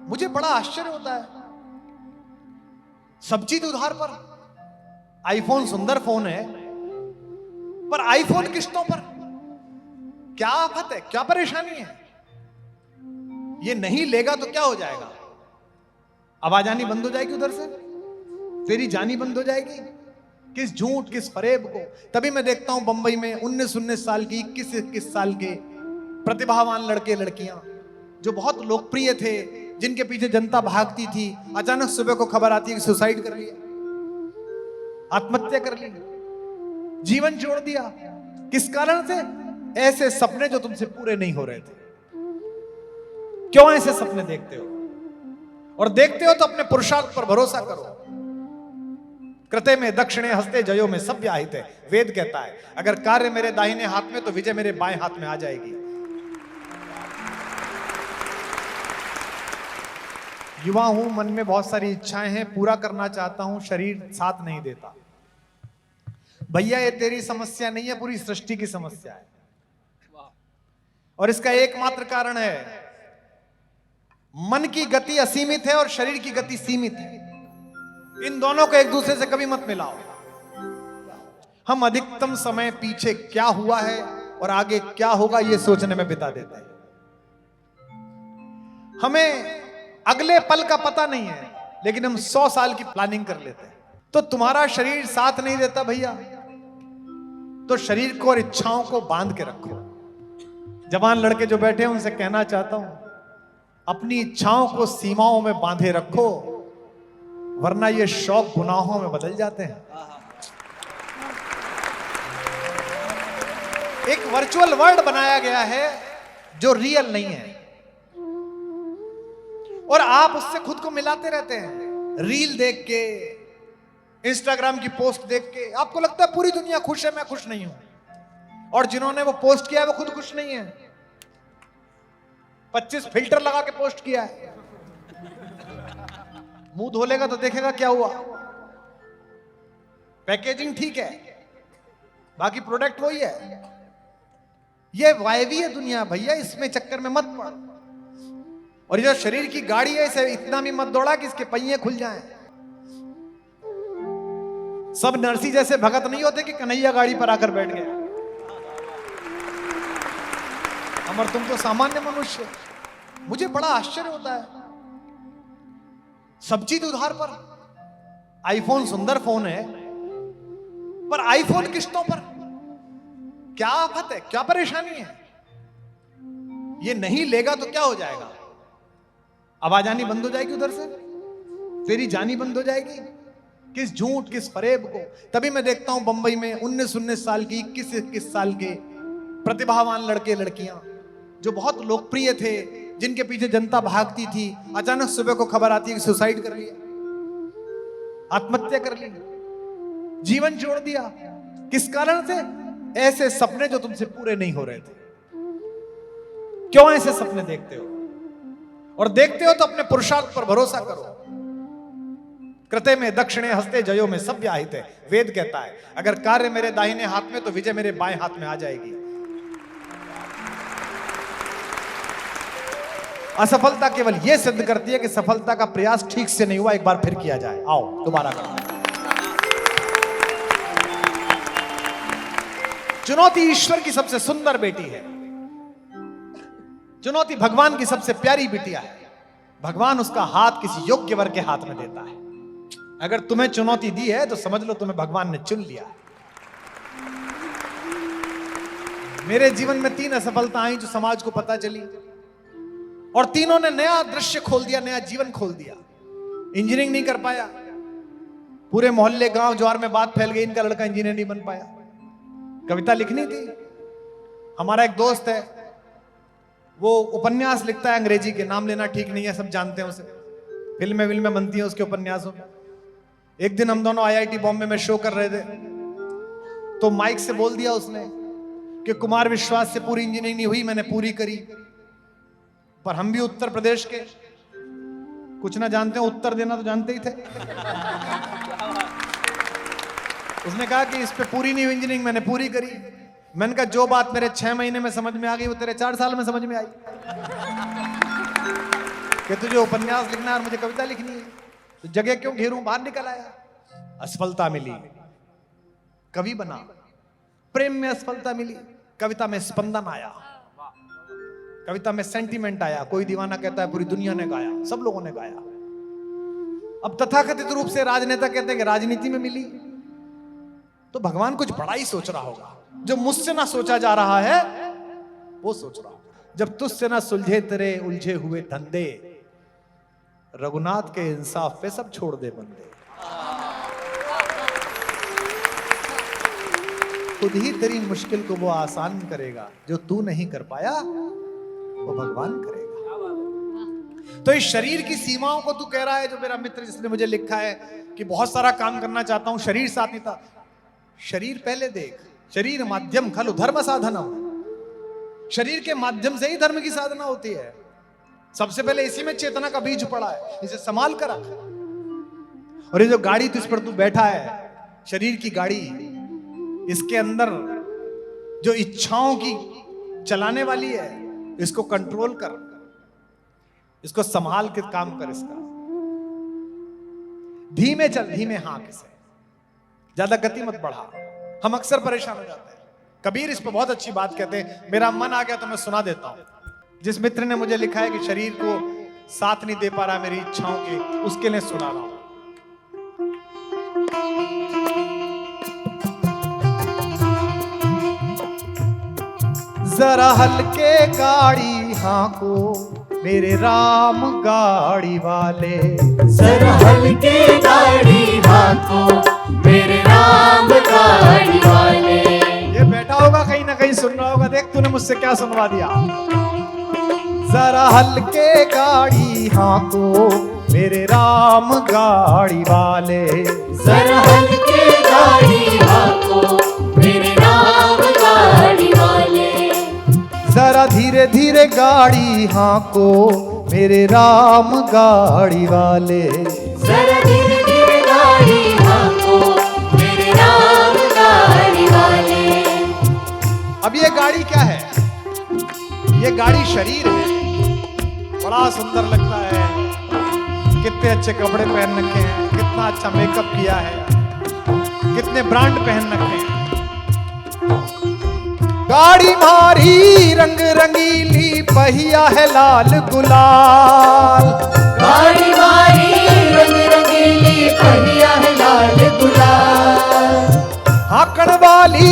मुझे बड़ा आश्चर्य होता है, सब चीज उधार पर। आईफोन सुंदर फोन है, पर आईफोन किस्तों पर। क्या आफत है, क्या परेशानी है? ये नहीं लेगा तो क्या हो जाएगा? आवाज आनी बंद हो जाएगी उधर से, तेरी जानी बंद हो जाएगी। किस झूठ, किस फरेब को। तभी मैं देखता हूं बंबई में 19-19 साल की, 21-21 साल के प्रतिभावान लड़के लड़कियां जो बहुत लोकप्रिय थे, जिनके पीछे जनता भागती थी, अचानक सुबह को खबर आती है कि सुसाइड कर लिया, आत्महत्या कर ली, जीवन छोड़ दिया। किस कारण से? ऐसे सपने जो तुमसे पूरे नहीं हो रहे थे। क्यों ऐसे सपने देखते हो? और देखते हो तो अपने पुरुषार्थ पर भरोसा करो। कृते में दक्षिणे हस्ते जयो में सब व्याहित है। वेद कहता है अगर कार्य मेरे दाहिने हाथ में तो विजय मेरे बाएं हाथ में आ जाएगी। युवा हूं, मन में बहुत सारी इच्छाएं हैं, पूरा करना चाहता हूं, शरीर साथ नहीं देता। भैया ये तेरी समस्या नहीं है, पूरी सृष्टि की समस्या है। और इसका एकमात्र कारण है, मन की गति असीमित है और शरीर की गति सीमित है। इन दोनों को एक दूसरे से कभी मत मिलाओ। हम अधिकतम समय पीछे क्या हुआ है और आगे क्या होगा ये सोचने में बिता देते हैं। हमें अगले पल का पता नहीं है, लेकिन हम 100 साल की प्लानिंग कर लेते हैं। तो तुम्हारा शरीर साथ नहीं देता भैया, तो शरीर को और इच्छाओं को बांध के रखो। जवान लड़के जो बैठे हैं उनसे कहना चाहता हूं, अपनी इच्छाओं को सीमाओं में बांधे रखो, वरना ये शौक गुनाहों में बदल जाते हैं। एक वर्चुअल वर्ल्ड बनाया गया है जो रियल नहीं है, और आप उससे खुद को मिलाते रहते हैं। रील देख के, इंस्टाग्राम की पोस्ट देख के आपको लगता है पूरी दुनिया खुश है, मैं खुश नहीं हूं। और जिन्होंने वो पोस्ट किया है वो खुद खुश नहीं है। 25 फिल्टर लगा के पोस्ट किया है। मुंह धो लेगा तो देखेगा क्या हुआ। पैकेजिंग ठीक है, बाकी प्रोडक्ट वही है। ये वायवी है दुनिया भैया, इसमें चक्कर में मत पड़। और ये शरीर की गाड़ी है, इसे इतना भी मत दौड़ा कि इसके पहिए खुल जाएं। सब नरसी जैसे भगत नहीं होते कि कन्हैया गाड़ी पर आकर बैठ गया। अमर तुम तो सामान्य मनुष्य। मुझे बड़ा आश्चर्य होता है, सब चीज उधार पर। आईफोन सुंदर फोन है, पर आईफोन किस्तों पर। क्या आफत है, क्या परेशानी है? ये नहीं लेगा तो क्या हो जाएगा? आवाज आनी बंद हो जाएगी उधर से, तेरी जानी बंद हो जाएगी। किस झूठ, किस फरेब को। तभी मैं देखता हूं बंबई में 19-19 साल की, 21-21 साल के प्रतिभावान लड़के लड़कियां जो बहुत लोकप्रिय थे, जिनके पीछे जनता भागती थी, अचानक सुबह को खबर आती है कि सुसाइड कर लिया, आत्महत्या कर ली, जीवन छोड़ दिया। किस कारण से? ऐसे सपने जो तुमसे पूरे नहीं हो रहे थे। क्यों ऐसे सपने देखते हो? और देखते हो तो अपने पुरुषार्थ पर भरोसा करो। कृते में दक्षिणे हस्ते जयो में सब व्याहित है। वेद कहता है अगर कार्य मेरे दाहिने हाथ में तो विजय मेरे बाएं हाथ में आ जाएगी। असफलता केवल यह सिद्ध करती है कि सफलता का प्रयास ठीक से नहीं हुआ, एक बार फिर किया जाए। आओ दोबारा करो। चुनौती ईश्वर की सबसे सुंदर बेटी है। चुनौती भगवान की सबसे प्यारी बिटिया है। भगवान उसका हाथ किसी योग्य वर्ग के हाथ में देता है। अगर तुम्हें चुनौती दी है तो समझ लो तुम्हें भगवान ने चुन लिया। मेरे जीवन में 3 असफलता आई जो समाज को पता चली, और तीनों ने नया दृश्य खोल दिया, नया जीवन खोल दिया। इंजीनियरिंग नहीं कर पाया, पूरे मोहल्ले गांव ज्वार में बात फैल गई, इनका लड़का इंजीनियर नहीं बन पाया। कविता लिखनी थी। हमारा एक दोस्त है, वो उपन्यास लिखता है अंग्रेजी के, नाम लेना ठीक नहीं है, सब जानते हैं उसे। फिल्में बनती हैं उसके उपन्यासों में। एक दिन हम दोनों IIT बॉम्बे में शो कर रहे थे, तो माइक से बोल दिया उसने कि कुमार विश्वास से पूरी इंजीनियरिंग नहीं हुई, मैंने पूरी करी। पर हम भी उत्तर प्रदेश के, कुछ ना जानते हो, उत्तर देना तो जानते ही थे। उसने कहा कि इस पे पूरी नहीं हुई इंजीनियरिंग, मैंने पूरी करी। मैंने कहा जो बात मेरे 6 महीने में समझ में आ गई वो तेरे 4 साल में समझ में आई। कि तुझे उपन्यास लिखना है और मुझे कविता लिखनी है, तो जगह क्यों घेरूं, बाहर निकल आया। असफलता मिली, कवि बना। प्रेम में असफलता मिली, कविता में स्पंदन आया, कविता में सेंटीमेंट आया। कोई दीवाना कहता है पूरी दुनिया ने गाया, सब लोगों ने गाया। अब तथाकथित रूप से राजनेता कहते हैं कि राजनीति में मिली, तो भगवान कुछ बड़ा ही सोच रहा होगा। जो मुझसे ना सोचा जा रहा है वो सोच रहा होगा। जब तुझसे ना सुलझे तेरे उलझे हुए धंधे, रघुनाथ के इंसाफ पे सब छोड़ दे बंदे। खुद ही तेरी मुश्किल को वो आसान करेगा, जो तू नहीं कर पाया वो भगवान करेगा। तो इस शरीर की सीमाओं को तू कह रहा है, जो मेरा मित्र जिसने मुझे लिखा है कि बहुत सारा काम करना चाहता हूं, शरीर साथ नहीं था। शरीर पहले देख, शरीर माध्यम खलु धर्म साधनम। शरीर के माध्यम से ही धर्म की साधना होती है। सबसे पहले इसी में चेतना का बीज पड़ा है, इसे संभाल कर रख। और ये जो गाड़ी तुझ पर तू बैठा है, शरीर की गाड़ी, इसके अंदर जो इच्छाओं की चलाने वाली है, इसको कंट्रोल कर, इसको संभाल के काम कर। इसका धीमे चल, धीमे हाँक इसे, ज्यादा गति मत बढ़ा। हम अक्सर परेशान हो जाते हैं। कबीर इस पर बहुत अच्छी बात कहते हैं, मेरा मन आ गया तो मैं सुना देता हूं। जिस मित्र ने मुझे लिखा है कि शरीर को साथ नहीं दे पा रहा मेरी इच्छाओं के, उसके लिए सुना रहा हूं। जरा हल्के गाड़ी हाँको मेरे राम गाड़ी वाले, जरा हल्के गाड़ी हाँको मेरे राम गाड़ी वाले। ये बैठा होगा कहीं ना कहीं सुन रहा होगा, देख तूने मुझसे क्या सुनवा दिया। जरा हल्के गाड़ी हाँको मेरे राम गाड़ी वाले, जरा हल्के गाड़ी हाँको मेरे राम गाड़ी वाले। जरा धीरे धीरे गाड़ी हाँको मेरे राम गाड़ी वाले, जरा धीरे धीरे गाड़ी हाँको मेरे राम गाड़ी वाले। अब ये गाड़ी क्या है? ये गाड़ी शरीर है। बड़ा सुंदर लगता है, कितने अच्छे कपड़े पहन रखे हैं, कितना अच्छा मेकअप किया है, कितने ब्रांड पहन रखे हैं। गाड़ी मारी रंग रंगीली, पहिया है लाल गुलाल। गाड़ी मारी रंग रंगीली, पहिया है लाल गुलाल। हाकड़ वाली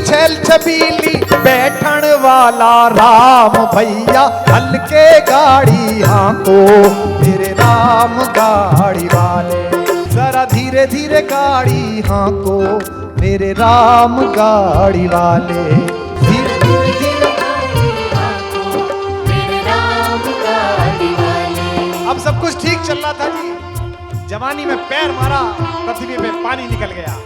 छैल छबीली, बैठन वाला राम भैया। हल्के गाड़ी हाँको मेरे राम गाड़ी वाले, जरा धीरे धीरे गाड़ी हाँको मेरे राम गाड़ी वाले। धीरे धीरे धीरे मेरे राम गाड़ी वाले। अब सब कुछ ठीक चल रहा था जी, जवानी में पैर मारा, पृथ्वी पे पानी निकल गया।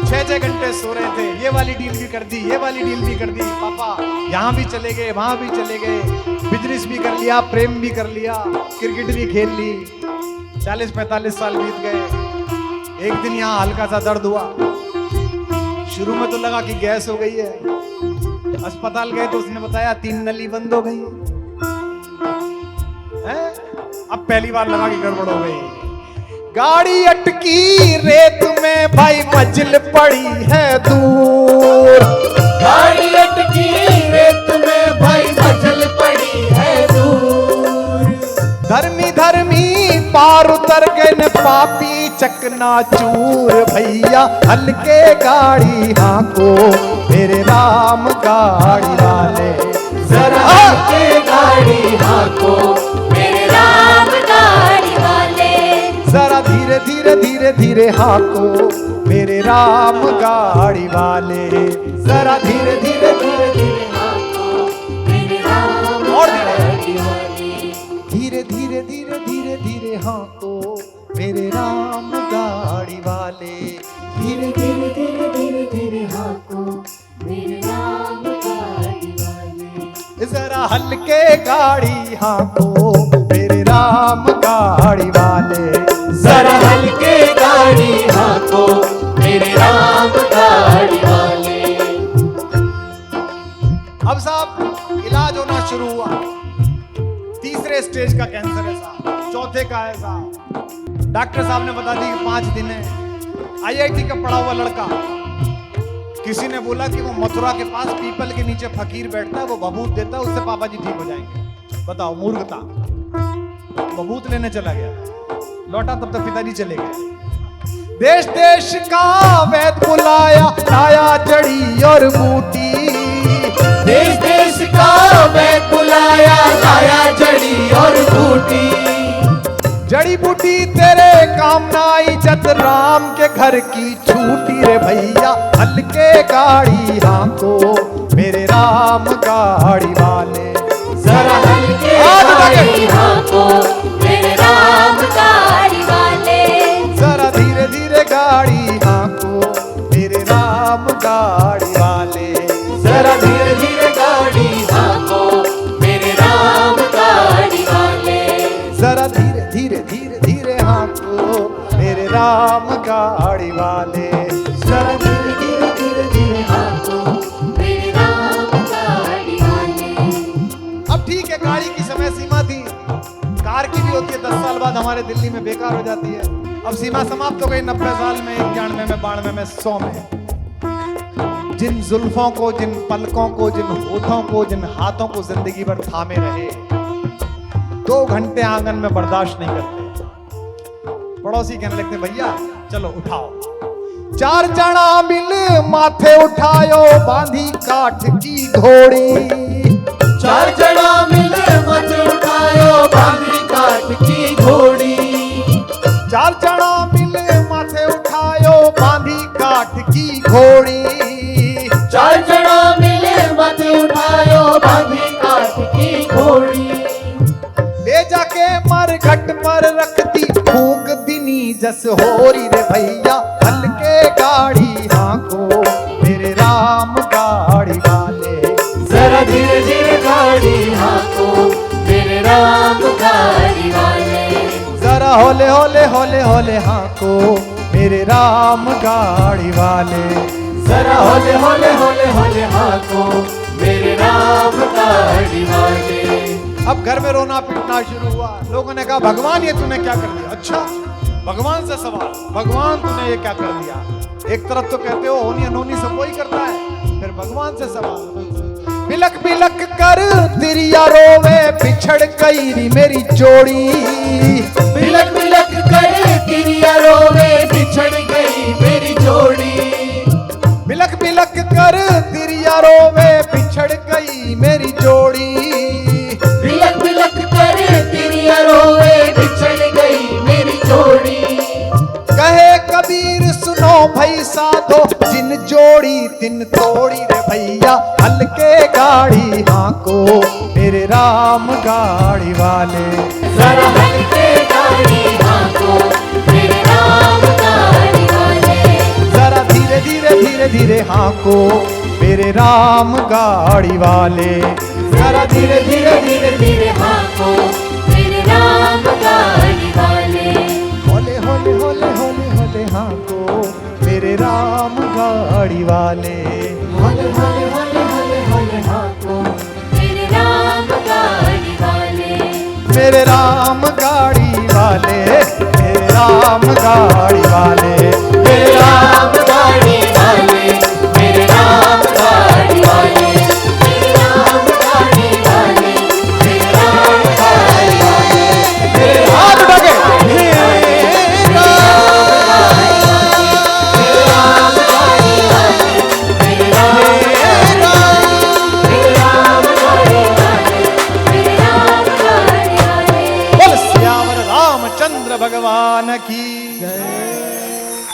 6-6 घंटे सो रहे थे, ये वाली डील भी कर दी, ये वाली डील भी कर दी। पापा यहाँ भी चले गए, वहां भी चले गए, बिजनेस भी कर लिया, प्रेम भी कर लिया, क्रिकेट भी खेल ली। 40-45 साल बीत गए। एक दिन यहाँ हल्का सा दर्द हुआ। शुरू में तो लगा कि गैस हो गई है। अस्पताल गए तो उसने बताया 3 नली बंद हो गई है। अब पहली बार लगा कि गड़बड़ हो गई। गाड़ी अटकी रेत में भाई, मंजिल पड़ी है दूर। गाड़ी अटकी रेत में भाई, मंजिल पड़ी है दूर। धर्मी धर्मी पार उतर गए न, पापी चकना चूर भैया। हल्के गाड़ी हाँको मेरे राम गाड़ी वाले, जरा हल्के गाड़ी हाँको मेरे राम गाड़ी वाले। जरा धीरे धीरे धीरे धीरे हाँको मेरे राम गाड़ी वाले, जरा धीरे धीरे धीरे धीरे हाँको मेरे राम और गाड़ी वाले। धीरे धीरे धीरे धीरे धीरे हाँको मेरे राम गाड़ी वाले। धीरे धीरे धीरे धीरे धीरे हाँको मेरे राम गाड़ी वाले। जरा हल्के गाड़ी हाँको मेरे राम गाड़ी वाले, जरा हल्के गाड़ी हाँको मेरे राम गाड़ी वाले। अब साहब इलाज होना शुरू हुआ। तीसरे स्टेज का कैंसर है ऐसा, चौथे का ऐसा। डॉक्टर साहब ने बता दी कि 5 दिन है। IIT का पढ़ा हुआ लड़का, किसी ने बोला कि वो मथुरा के पास पीपल के नीचे फकीर बैठता है, वो बबूत देता है, उससे पापा जी ठीक हो जाएंगे। बताओ मूर्खता। बबूत लेने चला गया, लौटा तब तक पिताजी चले गए। देश देश का वैद बुलाया, लाया जड़ी और बूटी। देश देश का वैद बुलाया, लाया जड़ी और बूटी। जड़ी बूटी तेरे काम ना आई, जत राम के घर की छूटी रे भैया। हल्के गाड़ी हाथो मेरे राम गाड़ी वाले, जरा हल्के गाड़ी हाथो मेरे राम गाड़ी वाले। जरा धीरे धीरे गाड़ी हाथो मेरे राम गाड़ी वाले। जरा धीरे धीरे गाड़ी हाथो मेरे राम गाड़ी वाले। जरा धीरे धीरे धीरे धीरे हाथो मेरे राम गाड़ी वाले। जरा धीरे धीरे धीरे धीरे हाथो मेरे राम गाड़ी वाले। अब ठीक है, गाड़ी की समय सीमा थी, कार की भी होती है 10 साल बाद हमारे दिल्ली में बेकार हो जाती है। अब सीमा समाप्त हो गई 90 साल में, 91 में, 92 में, 100 में। जिन जुल्फों को, जिन पलकों को, जिन होठों को, जिन हाथों को जिंदगी भर थामे रहे, 2 घंटे आंगन में बर्दाश्त नहीं करते। पड़ोसी कहने लगते भैया चलो उठाओ। 4 जना मिल माथे उठायो, बांधी काठ की घोड़ी। 4 जना मिल मत उठायो, बांधी काठ की घोड़ी। 4 जना मिल माथे उठायो, बांधी काठ की घोड़ी। 4 जना मिले मत उठायो, बांधी काठ की घोड़ी। ले जाके मरघट पर रखती, फूंक दिनी जस होरी रे भैया। हल्के गाड़ी हाको मेरे राम गाड़ी वाले। जरा धीरे धीरे गाड़ी हाथो मेरे राम गाड़ी वाले। जरा होले होले होले होले हाको मेरे राम गाड़ी वाले। जरा होले होले होले होले हाथो मेरे राम गाड़ी वाले। अब घर में रोना पीटना शुरू हुआ। लोगों ने कहा भगवान ये तूने क्या कर दिया। अच्छा, भगवान से सवाल, भगवान तूने ये क्या कर दिया। एक तरफ तो कहते हो होनी अनोनी सब वही करता है, फिर भगवान से सवाल। बिलक बिलक कर तिरिया रोवे, बिछड़ गई री मेरी जोड़ी। बिलक बिलक कर तिरिया रोवे, बिछड़ गई मेरी जोड़ी। बिलक बिलक कर तिरिया रोवे, बिछड़ गई मेरी जोड़ी। बिलक बिलक कर तिरिया रोवे, बिछड़ गई मेरी जोड़ी। कहे कबीर सुनो भाई साधो, जिन जोड़ी तिन तोड़ी रे भैया। हल्के गाड़ी हाको मेरे राम गाड़ी वाले। जरा हल्के गाड़ी हाथो मेरे राम गाड़ी वाले। जरा धीरे धीरे धीरे धीरे हाको मेरे राम गाड़ी वाले। जरा धीरे धीरे धीरे धीरे हाथो मेरे राम गाड़ी वाले। होले होले होले होले होले हाको मेरे राम गाड़ी वाले। होले होले होले होले होले हाथो मेरे राम गाड़ी वाले। मेरे राम गाड़ी वाले, मेरे राम गाड़ी वाले। मेरे राम गाड़ी वाले, मेरे राम गाड़ी वाले। मेरे राम गाड़ी वाले, मेरे राम गाड़ी वाले। मेरे हाथ उठा के बोल सियावर रामचंद्र भगवान की जय।